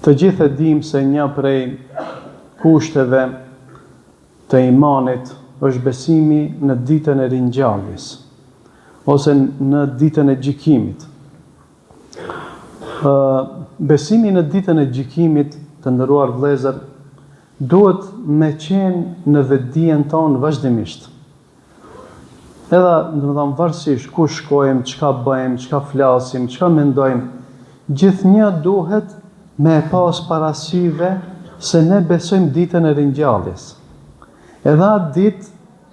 Të gjithë e dim se një prej kushteve të imanit është besimi në ditën e ringjalljes, ose në ditën e gjykimit. Besimi në ditën e gjykimit, të nderuar vëllezër, duhet me qenë në vetdijen tonë vazhdimisht. Edhe, domethënë, varësisht ku shkojmë, çka bëjmë, çka flasim, çka mendojmë, gjithnjë duhet me pas parasyve se ne besojmë ditën e ringjalljes. Edhe atë ditë,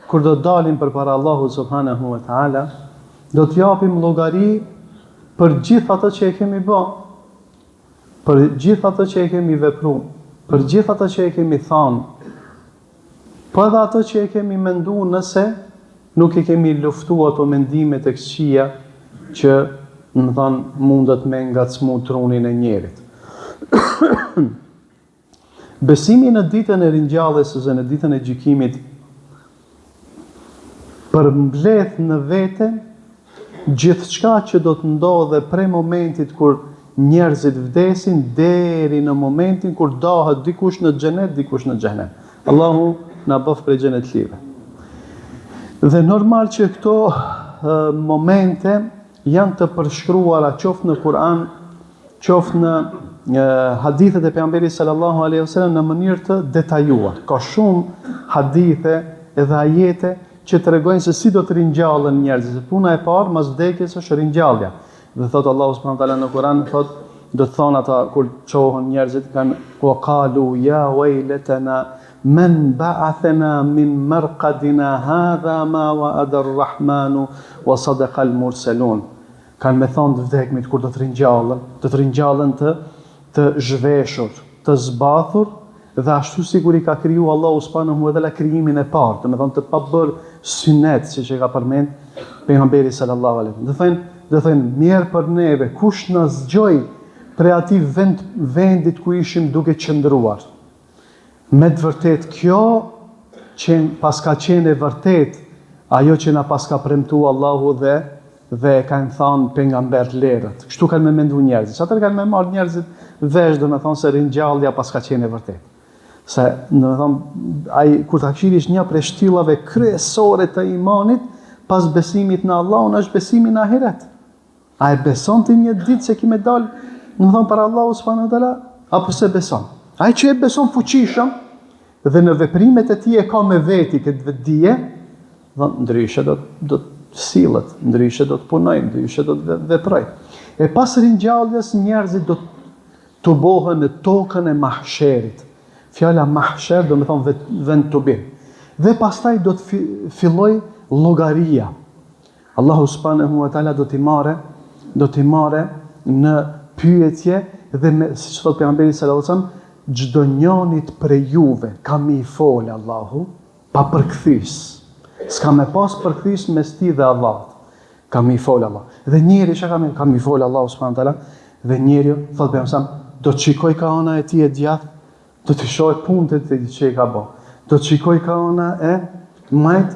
kur do dalim përpara Allahut subhanahu wa taala, do të japim llogari për gjithë ato që e kemi bërë, për gjithë ato që e kemi vepruar, për gjithë ato që e kemi thënë, për edhe ato që e kemi menduar nëse nuk e kemi luftuar ato mendime të këqija që, mundet me ngacmu trunin e njerit. Besimi në ditën e ringjalljes ose në ditën e gjykimit përmbledh në vete gjithçka që do të ndodhe prej momentit kur njerëzit vdesin deri në momentin kur dahet dikush në xhenet, dikush në xhenem. Allahu na bëf prej xhenetlive. Dhe normal që këto momente janë të përshkruara qoftë në Kur'an, qoftë në hadithet e pejgamberit sallallahu alaihi wasallam në mënyrë të detajuar. Ka shumë hadithe edhe ajete që tregojnë se si do të ringjallen njerëzit. Puna e parë mas vdekjes është ringjallja. Dhe thot Allahu subhanahu wa taala në Kur'an, thot, do të thonë ata kur çohen njerëzit kanë wa qalu ya waylatana man ba'athana min marqadina hadha ma wa'ada ar-rahmanu wa sadaqa al-mursalun. Kanë me thonë të vdekmit kur do të ringjallen të zhveshur, të zbathur, dhe ashtu sikur i ka kriju Allahu subhanahu wa taala krijimin e parë, të pabër synet, siç e ka përmend pejgamberi sallallahu alaihi wasallam. Do thënë mirë për neve, kush na zgjoi prej atij vendit ku ishim duke qëndruar. Me të vërtet kjo pas ka qenë e vërtet ajo që na pas ka premtuar Allahu dhe kanë thënë pejgamber lerët. Kështu kanë me mendu njerëzit. Atëherë kanë me marrë njerëzit vesh, domethënë se ringjallja pas ka qenë e vërtet. Se, domethënë, kur ta këshirish një prej shtyllave kryesore të imanit, pas besimit në Allahun, është besimi në ahiret. A e beson ti një ditë se ki me dalë, domethënë, para Allahu subhanahu wa taala, apo se beson? Ai që e beson fuqishëm dhe në veprimet e tij e ka me veti këtë vetdije, ndryshe do të sillet, ndryshe do të punojnë, ndryshe do të veprojnë. E pas ringjalljes njerëzit do të bohen në tokën e mahsherit. Fjala mahsher do me thonë vend të bim. Dhe pastaj do të filloj llogaria. Allahu subhanahu wa taala do t'i marrë në pyetje dhe siç thot pejgamberi sallallahu alajhi wasallam, çdo njanit prej juve ka mi fol Allahu pa përkthys. S'ka me pas përkthys mes ti dhe Allahut. Ka mi fol Allah. Dhe njeri që ka mi fol Allahu subhanahu wa taala, dhe njeri thot pejgamberi sallallahu alajhi wasallam, do të shikoj ka ana e tij e djathtë, do të shohë punët e tij që i ka bë. Do të shikoj ka ana e majt,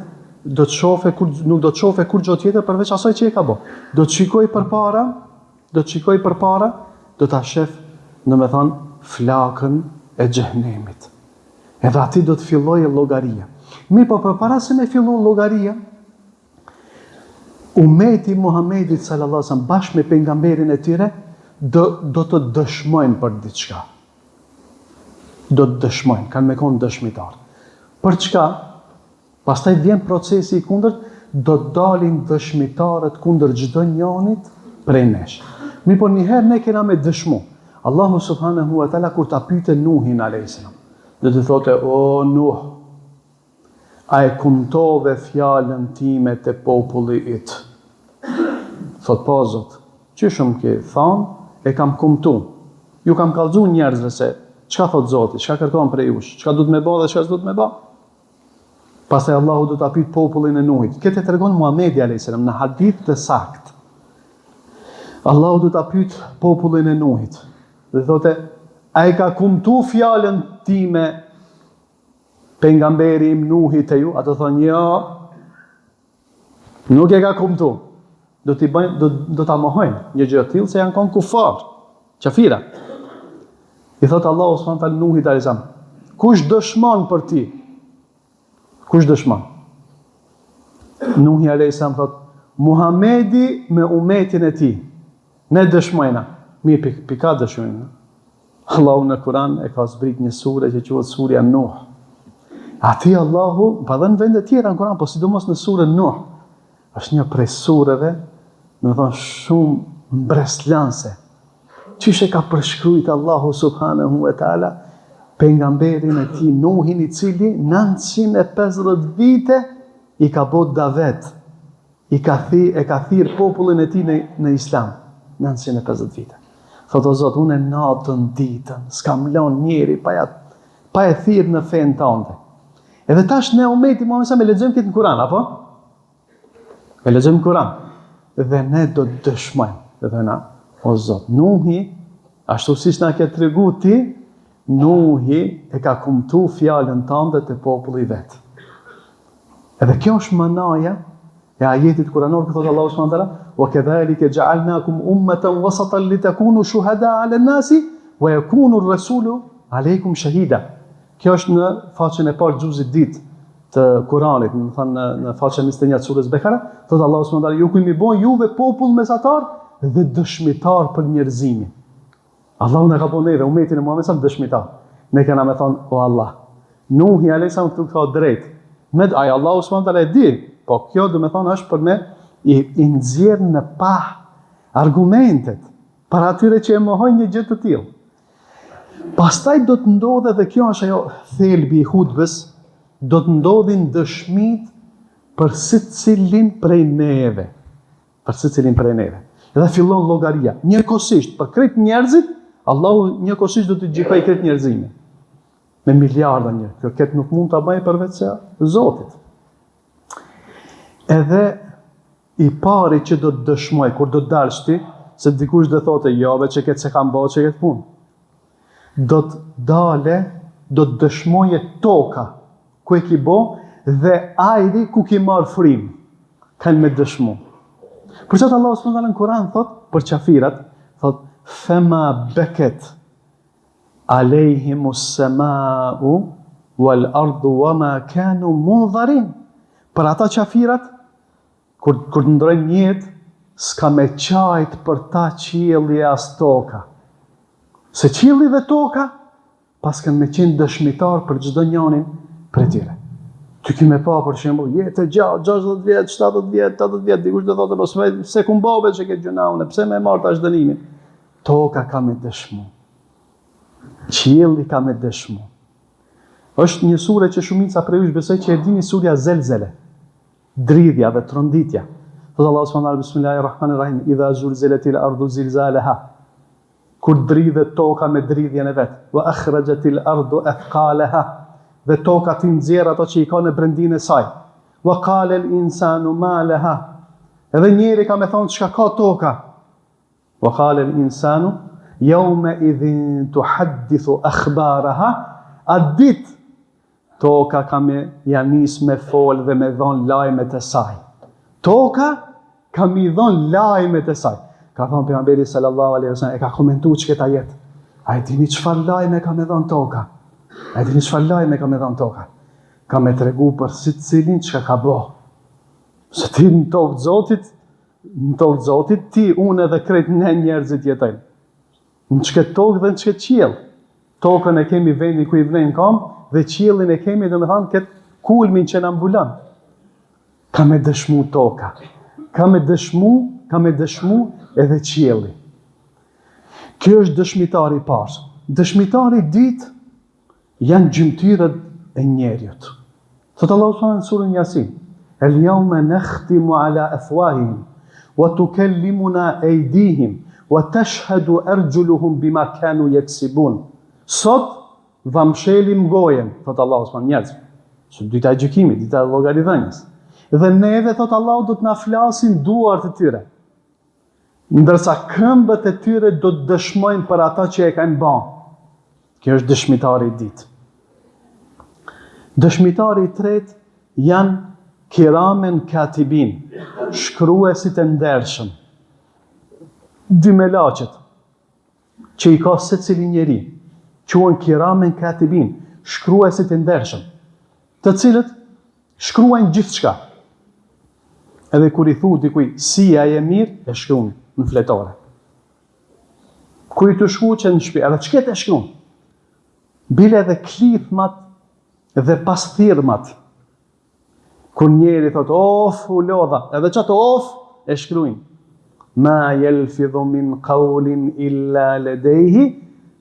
nuk do të shohë kur gjë tjetër përveç asaj që i ka bë. Do të shikoj përpara, do ta shef, domethënë, flakën e xhenemit. Edhe aty do të fillojë llogaria. Mirë, po përpara se me fillu llogaria, ummeti Muhamedit sallallahu alaihi wasallam bashkë me pejgamberin e tyre do të dëshmojnë për diçka. Do të dëshmojnë, kanë me konë dëshmitar. Për çka? Pastaj vjen procesi i kundërt, do të dalin dëshmitarët kundër çdo njanit prej nesh. Mirë, po njëherë ne kena me dëshmu. Allahu subhanahu wa taala kur ta pyete Nuhin alayhis salam, do të thote, o Nuh, a e kumtove fjalën time te populli yt? Thot, po Zot, çëshëm ke thënë, e kam kumtu. Ju kam kallëzu njerëzve se çka thot Zoti, çka kërkon prej jush, çka duhet me bë dhe çka s'duhet me bë. Pastaj Allahu do ta pyet popullin e Nuhit. Këtë tregon Muhamedi alayhis salam në hadith të saktë. Allahu do ta pyet popullin e Nuhit. Dhe thote, a e ka kumtu fjalën time pejgamberi im Nuhi te ju? Ato thonë, jo, nuk e ka kumtu. Do ta mohojnë një gjë të tillë se janë konë kufar, qafira. I thot Allahu subhanahu wa taala Nuhit alayhis salam, kush dëshmon për ti? Kush dëshmon? Nuhi alayhis salam thot, Muhamedi me umetin e tij. Ne dëshmojna. Mirë, pika dëshmojna. Allahu në Kur'an e ka zbrit një sure që quhet Surja Nuh. Ati Allahu, pa dhe në vende tjera në Kur'an, po sidomos në surën Nuh, është një prej sureve, në thonë shumë mbreslanse. Qishe ka përshkrujt Allahu subhanahu wa ta'ala pejgamberin e tij Nuhin, i cili 950 vite i ka bot davet, e ka thirr popullin e tij në Islam, 950 vite. Thot o Zot, unë natën, ditën, s'kam lënë njeri pa e thirr në fen tënde. Edhe tash ne umeti Muhamedi sa me lexojmë këtë në Kur'an, apo? Me lexojmë Kur'an. Dhe ne do të dëshmojmë, dhe na, o Zot, Nuhi, ashtu siç na ke tregu ti, Nuhi e ka kumtu fjalën tënde te populli vet. Edhe kjo është manaja e ajetit kuranor që thotë Allahu subhanahu wa taala, wa kadhalika ja'alnakum ummatan wasatan litakunu shuhada 'ala an-nasi wa yakunu ar-rasulu 'alaykum shahida. Kjo është në faqen e parë xhuzit ditë të Kuranit, do të thonë në faqen 21 të surës Bekara, thotë Allahu subhanahu wa taala, ju kemi bën juve popull mesatar dhe dëshmitar për njerëzimin. Allahu na ka bënë neve umetin e Muhamedit sa dëshmitar. Ne kena me thonë, o Allah, Nuhi alayhis salam këtu ka drejt. Med ai Allahu subhanahu wa taala e di, po kjo do me thonë është për me i nxjerr në pa argumentet për atyre që e mohojnë një gjë të tillë. Pastaj do të ndodhe, dhe kjo është ajo thelbi i hutbes, do të ndodhin dëshmit për secilin prej neve. Për secilin prej neve. Dhe fillon llogaria. Njëkohësisht për krejt njerëzit, Allahu njëkohësisht do të gjykojë krejt njerëzimin. Me miliarda njerëz. Kjo këtë nuk mund ta bëjë përveç se Zotit. Edhe i pari që do të dëshmoj, kur do të dalësh ti, se dikush do thotë, jo, veç që këtë se kam bërë që këtë punë. Do të dale, do të dëshmoje toka, ku e ki bo, dhe ajri ku ki marë frim, kanë me dëshmu. Për çfarë Allahu subhanahu wa taala në Kur'an thot për qafirat, thot fema beket alejhimus sama'u wal ardu wama kanu mundharin. Për ata qafirat, kur ndrojnë njët, s'ka me qajt për ta qielli as toka. Se qielli dhe toka pas kanë me qenë dëshmitar për çdo njërin për tyre. Ty ki me pa, për shembull, jetë e gjatë, 60 vjet, 70 vjet, 80 vjet, dikush do thotë, mos se ku mbave që ke gjuna unë, pse më marr tash dënimin? Toka ka me dëshmu. Qielli ka me dëshmu. Është një sure që shumica prej jush besoj që e dini, surja Zelzele. Dridhja dhe tronditja. Thotë Allahu subhanahu wa taala, bismillahirrahmanirrahim, idha zulzilatil ardu zilzalaha. Kur dridhet toka me dridhjen e vet, wa akhrajatil ardu athqalaha. Dhe toka ti nxjerr ato që i ka në brendin e saj. Wa qala al insanu ma laha. Edhe njeri ka me thonë çka ka toka. Wa qala al insanu yawma idhin tuhaddithu akhbaraha. A dit toka ka me janis me fol dhe me dhon lajmet e saj. Toka ka mi dhon lajmet e saj. Ka thonë pejgamberi sallallahu alaihi wasallam, e ka komentuar çka jetë. A e dini çfarë lajme ka me dhon toka? A e dini çfarë lajme ka me dhon toka? Ka me tregu për secilin çka ka bë. Se ti në tokë Zotit, ti, unë edhe krejt ne njerëzit jetojnë. Në çket tokë dhe në çket qiell. Tokën e kemi vendin ku i vlen kam, dhe qiellin e kemi, domethënë, këtë kulmin që na mbulon. Ka me dëshmu toka. Ka me dëshmu edhe qielli. Kjo është dëshmitari i parë. Dëshmitari i dytë janë gjymtyrët e njerëzit. Thotë Allahu subhanahu në surën Yasin, "El-yawma nakhtimu ala afwahihim wa tukallimuna aydihim wa tashhadu arjuluhum bima kanu yaksibun." Sot vamshelim gojen, thotë Allahu subhanahu njerëz. Së dita e gjykimit, dita e llogaridhënies. Dhe neve, thotë Allahu, do të na flasin duart e tyre. Ndërsa këmbët e tyre do të dëshmojnë për ata që e kanë bën. Kjo është dëshmitari i dytë. Dëshmitari i tretë janë kiramen katibin, shkruesit e ndershëm. Dy melaqet që i ka secili njeri. quhen kiramen katibin, shkruesit e ndershëm, të cilët shkruajnë gjithçka. Edhe kur i thu dikuj, si a je mirë, e shkruan në fletore. Kur i të shkuqen në shtëpi, edhe çket e shkruan. Bile edhe klithmat dhe pasthirmat. Kur njeri thot, of, u lodha, edhe qato of, e shkruajnë. Ma yalfidhu min qawlin illa ladayhi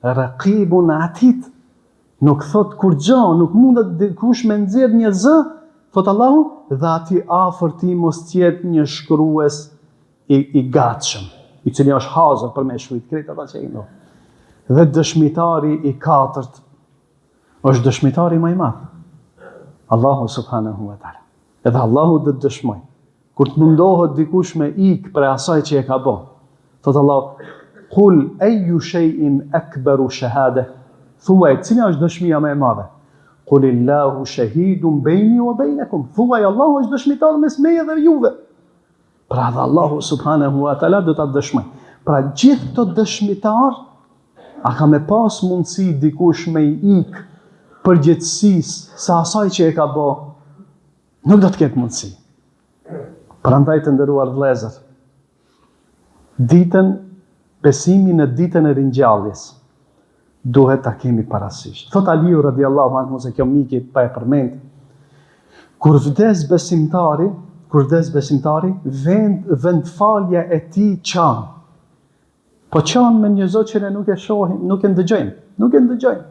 raqibun atid. Nuk thot kur gjë, nuk mundet dikush me nxjerr një zë, thot Allahu, dhe ati afër ti mos tjetë një shkrues i gatshëm, i cili është hazër për me shkruajt krejt ata që i ndonë. Dhe dëshmitari i katërt është dëshmitari më i madh, Allahu subhanahu wa taala. Edhe Allahu do të dëshmoj. Kur të mundohet dikush me ik për asaj që e ka bë, thot Allahu, Qul ayyu shay'in akbaru shahada. Thuaj, cila është dëshmia më e madhe? Qulillahu shahidun baini wa bainakum. Thuaj, Allahu është dëshmitar mes meje dhe juve. Pra dhe Allahu subhanahu wa taala do ta dëshmoj. Pra gjithë këto dëshmitar, a ka me pas mundësi dikush me i ik përgjegjësisë sa asaj që e ka bë? Nuk do të ketë mundësi. Prandaj të nderuar vëllezër, ditën besimi në ditën e ringjalljes duhet ta kemi parasysh. Thot Aliu radiallahu anhu, se kjo miki pa e përmend, kur vdes besimtari, vendfalja e tij çan. Po çan me një zot që ne nuk e shohim, nuk e ndëgjojmë.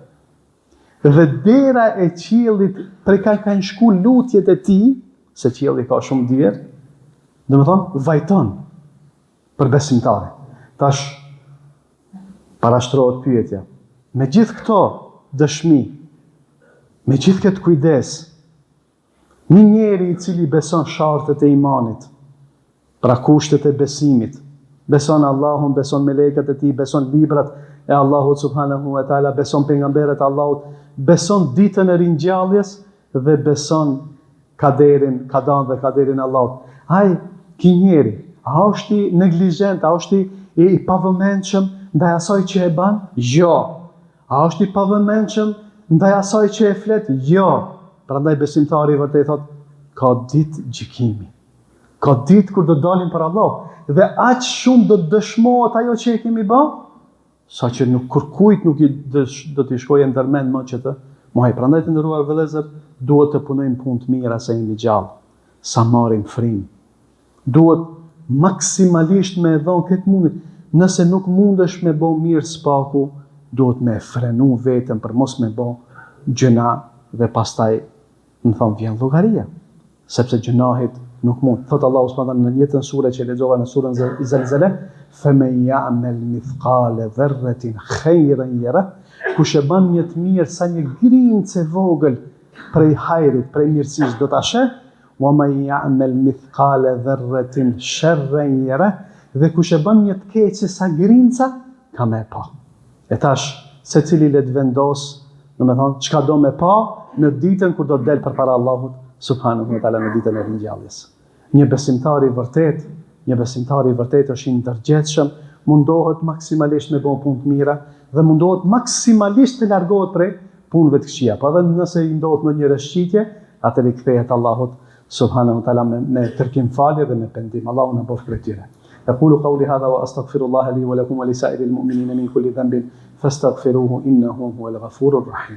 Dhe dera e qiellit prej ka kanë shku lutjet e tij, se qielli ka shumë dyer, domethënë vajton për besimtarin. Tash parashtrohet pyetja. Me gjithë këto dëshmi, me gjithë këtë kujdes, një njeri i cili beson shartet e imanit, pra kushtet e besimit, beson Allahun, beson melekët e tij, beson librat e Allahut subhanahu wa taala, beson pejgamberet e Allahut, beson ditën e ringjalljes dhe beson kaderin e Allahut. Ai ky njeri, a është i neglizhent, a është i pavëmendshëm ndaj asaj që e bën? Jo. A është i pavëmendshëm ndaj asaj që e flet? Jo. Prandaj besimtari i vërtet thot, ka ditë gjykimi. Ka ditë kur do dalim për Allah. Dhe aq shumë do të dëshmohet ajo që e kemi bë, saqë nuk kërkujt nuk do t'i shkojë ndërmend më që të mohej. Prandaj të nderuar vëllezër, duhet të punojmë punë të mira sa jemi gjallë, sa marrim frymë. Duhet maksimalisht me dhon këtë mundit. Nëse nuk mundesh me bë mirë s'paku, duhet me frenu vetën për mos me bë gjëna dhe pastaj më thon vjen llogaria, sepse gjënahit nuk mund. Thot Allahu subhanahu në njëjtën sure që lexova në surën Zelzele, "Faman ya'mal mithqala dharratin khayran yarah", kush e bën një të mirë sa një grincë e vogël prej hajrit, prej mirësisë do ta sheh, "wa man ya'mal mithqala dharratin sharran yarah", dhe kush e bën një të keqe sa grinca, ka me pa. E tash, secili le të vendos, domethënë çka do me pa në ditën kur do të del përpara Allahut subhanahu wa taala, në ditën e ringjalljes. Një besimtar i vërtet është i ndërgjegjshëm, mundohet maksimalisht me bën punë të mira dhe mundohet maksimalisht të largohet prej punëve të këqija. Po edhe nëse i ndodh në një rreshqitje, atëri kthehet Allahut subhanahu wa taala me kërkim falje dhe me pendim. Allahu na bëf prej tyre. أقول قولي هذا وأستغفر الله لي ولكم ولسائر المؤمنين من كل ذنب فاستغفروه إنه هو الغفور الرحيم.